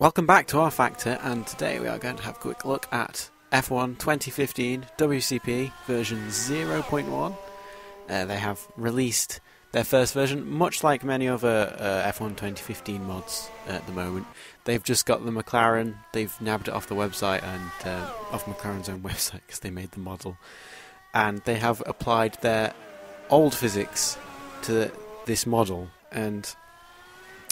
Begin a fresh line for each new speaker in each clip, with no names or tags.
Welcome back to rFactor, and today we are going to have a quick look at F1 2015 WCP version 0.1. They have released their first version, much like many other F1 2015 mods at the moment. They've just got the McLaren, they've nabbed it off the website, and off McLaren's own website because they made the model. And they have applied their old physics to this model, and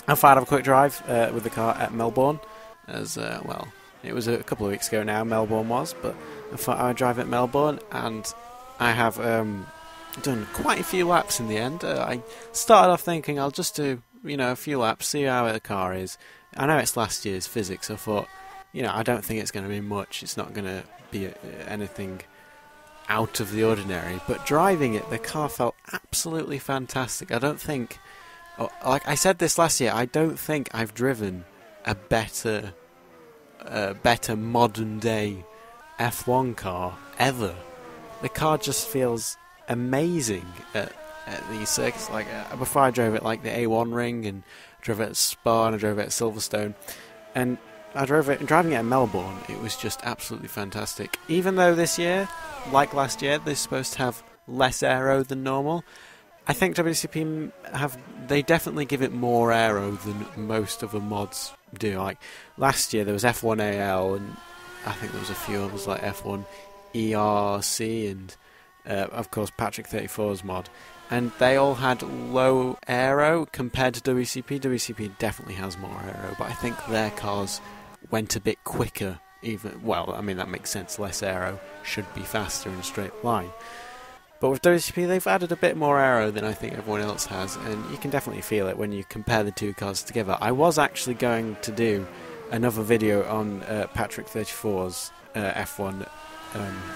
I thought I'd have a quick drive with the car at Melbourne, as well, it was a couple of weeks ago now, Melbourne was, but I thought I'd drive at Melbourne, and I have done quite a few laps in the end. I started off thinking I'll just do, a few laps, see how the car is. I know it's last year's physics, I thought, I don't think it's going to be much, it's not going to be anything out of the ordinary, but driving it, the car felt absolutely fantastic. I don't think, like I said this last year, I don't think I've driven a better modern day F1 car ever. The car just feels amazing at these circuits. Like before, I drove it like the A1 ring, and drove it at Spa, and I drove it at Silverstone, and driving it at Melbourne, it was just absolutely fantastic. Even though this year, like last year, they're supposed to have less aero than normal, I think WCP they definitely give it more aero than most of the mods do. Like last year there was F1 AL, and I think there was a few others like F1 ERC, and of course Patrick 34's mod, and they all had low aero compared to WCP. WCP definitely has more aero, but I think their cars went a bit quicker. That makes sense, less aero should be faster in a straight line. But with WCP, they've added a bit more aero than I think everyone else has, and you can definitely feel it when you compare the two cars together. I was actually going to do another video on Patrick 34's F1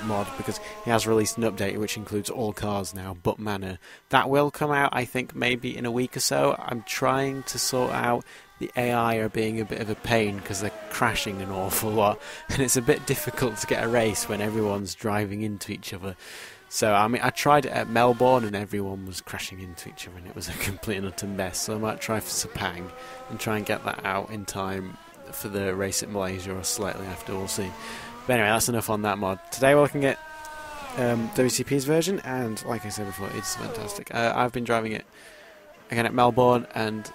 mod, because he has released an update which includes all cars now but Manor. That will come out, I think, maybe in a week or so. I'm trying to sort out the AI are being a bit of a pain because they're crashing an awful lot, and it's a bit difficult to get a race when everyone's driving into each other. So, I tried it at Melbourne and everyone was crashing into each other and it was a complete and utter mess. So I might try for Sepang and try and get that out in time for the race at Malaysia or slightly after, we'll see. But anyway, that's enough on that mod. Today we're looking at WCP's version, and like I said before, it's fantastic. I've been driving it again at Melbourne and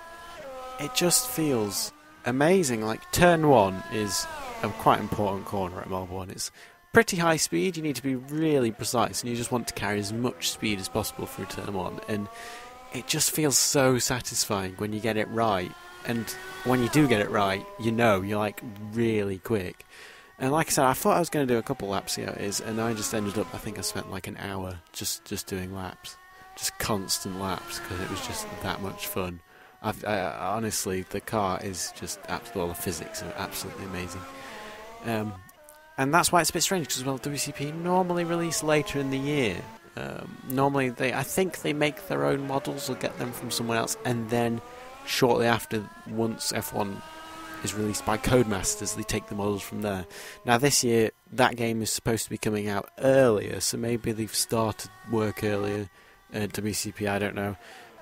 it just feels amazing. Like turn 1 is a quite important corner at Melbourne. It's pretty high speed, you need to be really precise, and you just want to carry as much speed as possible through turn 1, and it just feels so satisfying when you get it right. And when you do get it right, you're like really quick. And like I said, I thought I was going to do a couple laps, see how it is, and I just ended up, I think I spent like an hour just doing laps, just constant laps, because it was just that much fun. Honestly, the car is just absolutely, the physics are absolutely amazing. And that's why it's a bit strange, because WCP normally release later in the year. Normally, I think they make their own models or get them from someone else, and then shortly after, once F1 is released by Codemasters, they take the models from there. Now this year, that game is supposed to be coming out earlier, so maybe they've started work earlier. WCP, I don't know,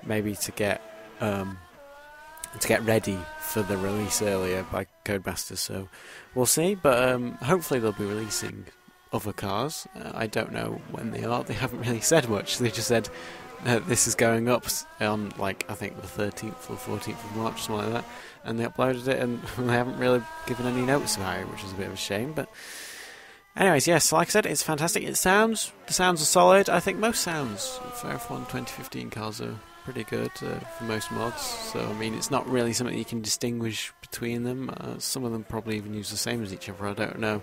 maybe to get ready for the release earlier by Codemasters, so we'll see. But hopefully they'll be releasing other cars. I don't know when they are. They haven't really said much. They just said this is going up on, like, I think the 13th or 14th of March, something like that, and they uploaded it, and they haven't really given any notes about it, which is a bit of a shame. But anyways, yes, like I said, it's fantastic. The sounds are solid. I think most sounds for F1 2015 cars are pretty good for most mods, so it's not really something you can distinguish between them. Some of them probably even use the same as each other, I don't know,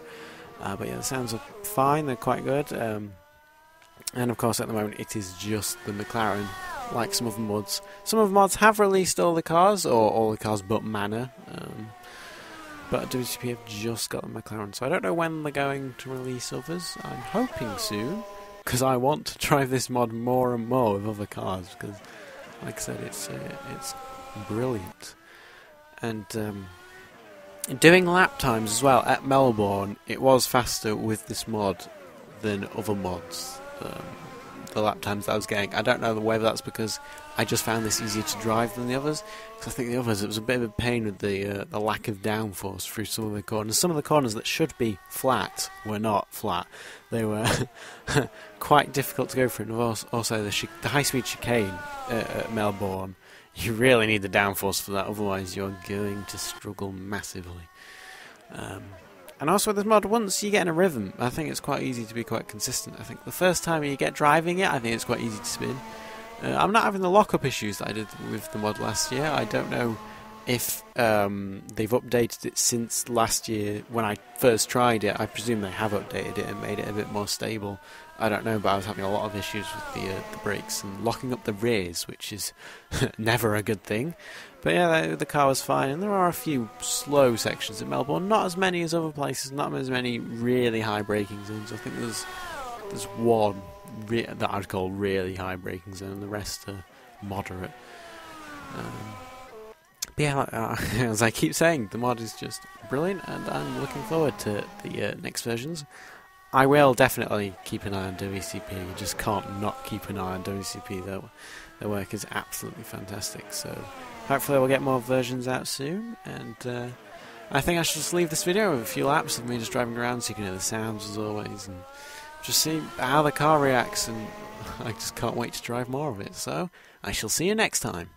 but yeah, the sounds are fine, they're quite good, and of course at the moment it is just the McLaren, like some of the mods. Some of the mods have released all the cars, or all the cars but Manor, but WCP have just got the McLaren, so I don't know when they're going to release others. I'm hoping soon, because I want to drive this mod more and more with other cars, because like I said, it's brilliant. And doing lap times as well at Melbourne, it was faster with this mod than other mods. the lap times that I was getting. I don't know whether that's because I just found this easier to drive than the others, because I think the others, it was a bit of a pain with the lack of downforce through some of the corners. Some of the corners that should be flat were not flat. They were quite difficult to go through, and also the high-speed chicane at Melbourne. You really need the downforce for that, otherwise you're going to struggle massively. And also with this mod, once you get in a rhythm, I think it's quite easy to be quite consistent. I think the first time you get driving it, I think it's quite easy to spin. I'm not having the lock-up issues that I did with the mod last year. I don't know if they've updated it since last year when I first tried it. I presume they have updated it and made it a bit more stable. I don't know, but I was having a lot of issues with the brakes and locking up the rears, which is never a good thing. But yeah, the car was fine, and there are a few slow sections at Melbourne, not as many as other places, not as many really high braking zones. I think there's one that I'd call really high braking zone, and the rest are moderate. But yeah, as I keep saying, the mod is just brilliant, and I'm looking forward to the next versions. I will definitely keep an eye on WCP. You just can't not keep an eye on WCP. Their work is absolutely fantastic. So hopefully we'll get more versions out soon. And I think I should just leave this video with a few laps of me just driving around so you can hear the sounds as always, and just see how the car reacts. And I just can't wait to drive more of it. So I shall see you next time.